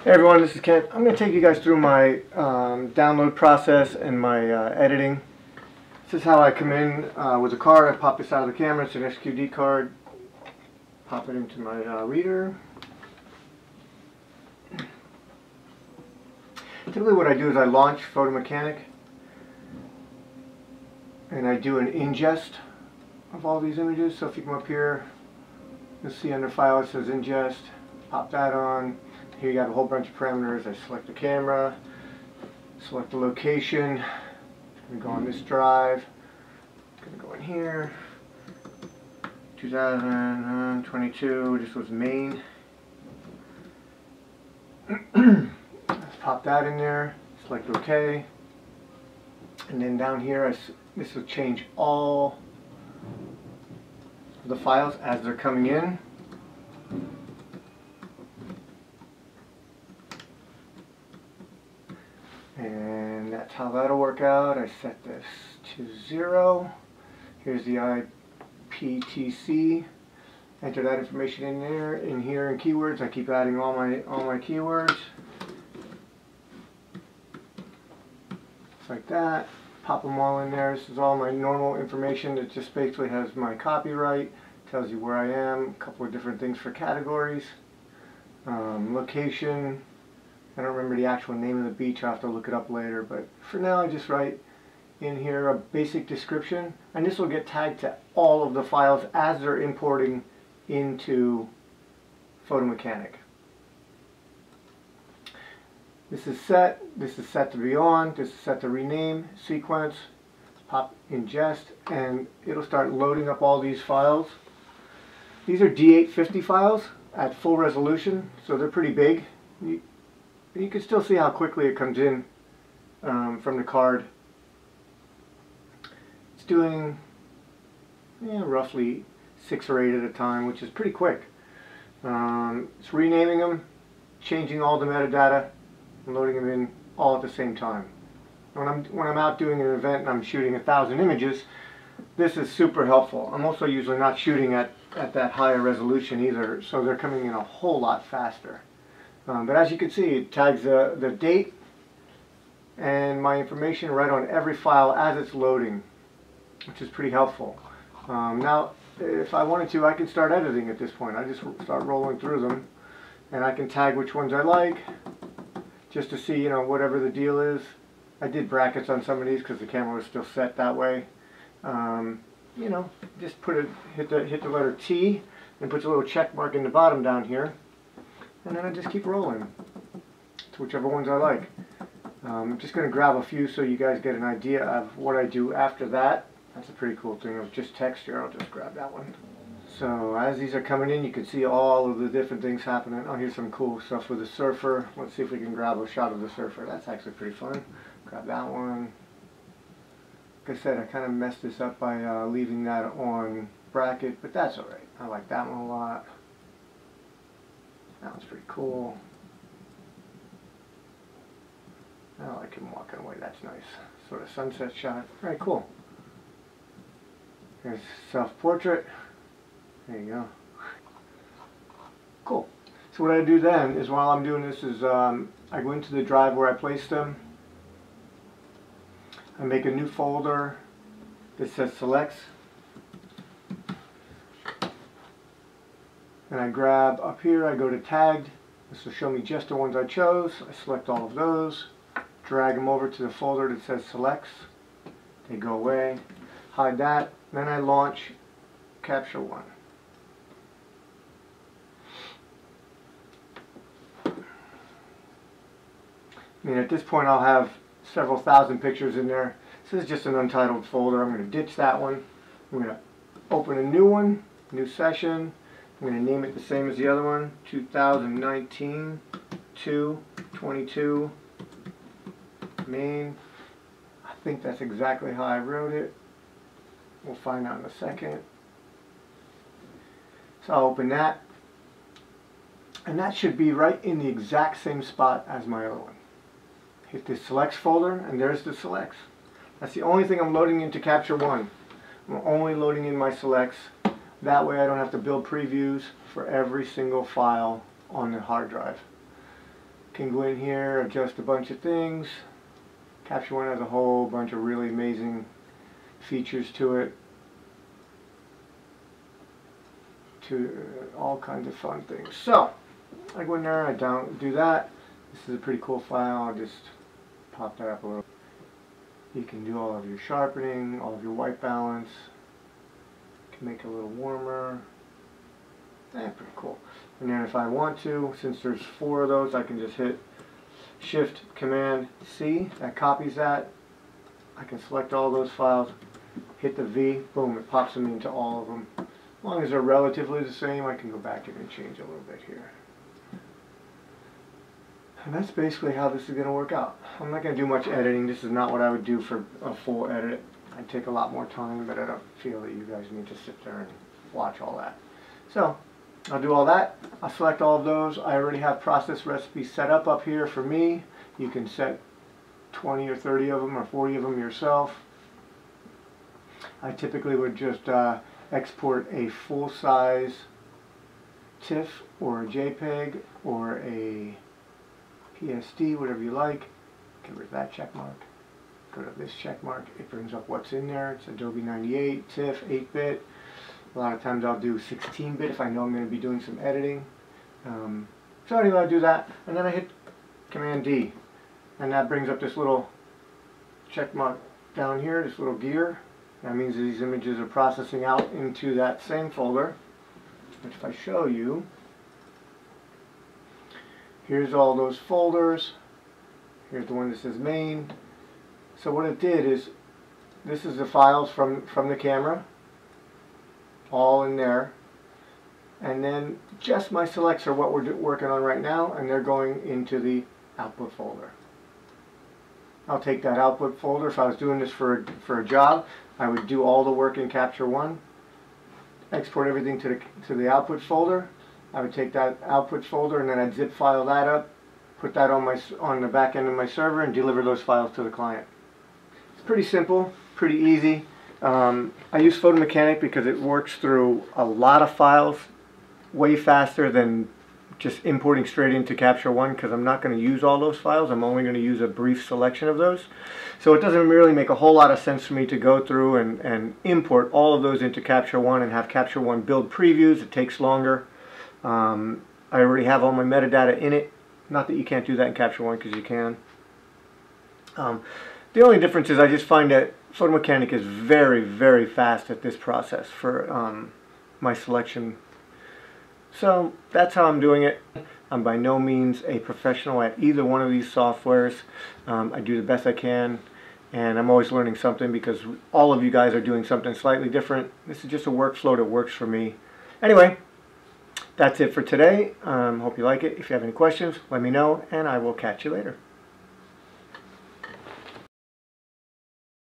Hey everyone, this is Kent. I'm going to take you guys through my download process and my editing. This is how I come in with a card. I pop this out of the camera. It's an SQD card. Pop it into my reader. Typically what I do is I launch Photo Mechanic and I do an ingest of all these images. So if you come up here, you'll see under File it says Ingest. Pop that on. Here you have a whole bunch of parameters. I select the camera, select the location. I'm going to go on this drive. I'm going to go in here. 2022. This was Maine. Let's pop that in there. Select OK. And then down here, this will change all the files as they're coming in. And that's how that'll work out. I set this to 0. Here's the IPTC. Enter that information in there. In here in keywords, I keep adding all my keywords. Just like that. Pop them all in there. This is all my normal information. It just basically has my copyright. Tells you where I am. A couple of different things for categories. Location. I don't remember the actual name of the beach. I'll have to look it up later, but for now I just write in here a basic description, and this will get tagged to all of the files as they're importing into Photo Mechanic. This is set to be on, this is set to rename, sequence, pop ingest, and it'll start loading up all these files. These are D850 files at full resolution, so they're pretty big. You can still see how quickly it comes in from the card. It's doing roughly 6 or 8 at a time, which is pretty quick. It's renaming them, changing all the metadata, and loading them in all at the same time. When I'm out doing an event and I'm shooting 1,000 images, this is super helpful. I'm also usually not shooting at that higher resolution either, so they're coming in a whole lot faster. But as you can see, it tags the date and my information right on every file as it's loading, which is pretty helpful. Now, if I wanted to, I can start editing at this point. I just start rolling through them, and I can tag which ones I like, just to see, whatever the deal is. I did brackets on some of these because the camera was still set that way. Just hit the letter T, and puts a little check mark in the bottom down here. And then I just keep rolling to whichever ones I like. I'm just going to grab a few so you guys get an idea of what I do after that. That's a pretty cool thing of just text here. I'll just grab that one. So as these are coming in, you can see all of the different things happening. Oh, here's some cool stuff with the surfer. Let's see if we can grab a shot of the surfer. That's actually pretty fun. Grab that one. Like I said, I kind of messed this up by leaving that on bracket, but that's alright. I like that one a lot. That one's pretty cool. I like him walking away. That's nice. Sort of sunset shot. Very cool. Here's self-portrait. There you go. Cool. So what I do then is, while I'm doing this, is I go into the drive where I placed them. I make a new folder that says selects. And I grab up here, I go to tagged. This will show me just the ones I chose. I select all of those, drag them over to the folder that says selects. They go away. Hide that. Then I launch Capture One. At this point I'll have several thousand pictures in there. This is just an untitled folder. I'm going to ditch that one. I'm going to open a new one, new session. I'm going to name it the same as the other one, 2019 2/22 Maine. I think that's exactly how I wrote it. We'll find out in a second. So I'll open that, and that should be right in the exact same spot as my other one. Hit the selects folder, and there's the selects. That's the only thing I'm loading into Capture One. I'm only loading in my selects. That way I don't have to build previews for every single file on the hard drive. Can go in here, adjust a bunch of things. Capture One has a whole bunch of really amazing features to it. All kinds of fun things. So I go in there, I do that. This is a pretty cool file. I'll just pop that up a little. You can do all of your sharpening, all of your white balance. You can make it a little warmer. Pretty cool. And then if I want to, since there's 4 of those, I can just hit Shift Command C. That copies that. I can select all those files, hit the V, boom, it pops them into all of them. As long as they're relatively the same, I can go back in and change a little bit here. And that's basically how this is going to work out. I'm not going to do much editing. This is not what I would do for a full edit. I'd take a lot more time, but I don't feel that you guys need to sit there and watch all that. So I'll do all that. I'll select all of those. I already have process recipes set up here for me. You can set 20 or 30 of them or 40 of them yourself. I typically would just export a full-size TIFF or a JPEG or a PSD, whatever you like. Get rid of that check mark. Go to this check mark. It brings up what's in there. It's Adobe 98, TIFF, 8-bit. A lot of times I'll do 16-bit if I know I'm going to be doing some editing. So anyway, I do that, and then I hit Command D, and that brings up this little check mark down here, this little gear. That means these images are processing out into that same folder. Which if I show you, here's all those folders. Here's the one that says main. So what it did is, this is the files from the camera, all in there. And then just my selects are what we're working on right now, and they're going into the output folder. I'll take that output folder. If I was doing this for a job, I would do all the work in Capture One, export everything to the output folder. I would take that output folder and then I'd zip file that up, put that on the back end of my server, and deliver those files to the client. It's pretty simple, pretty easy. I use Photo Mechanic because it works through a lot of files way faster than just importing straight into Capture One, because I'm not going to use all those files. I'm only going to use a brief selection of those. So it doesn't really make a whole lot of sense for me to go through and import all of those into Capture One and have Capture One build previews. It takes longer. I already have all my metadata in it. Not that you can't do that in Capture One, because you can. The only difference is I just find that Photo Mechanic is very, very fast at this process for my selection. So that's how I'm doing it. I'm by no means a professional at either one of these softwares. I do the best I can, and I'm always learning something because all of you guys are doing something slightly different. This is just a workflow that works for me. Anyway, that's it for today. Hope you like it. If you have any questions, let me know, and I will catch you later.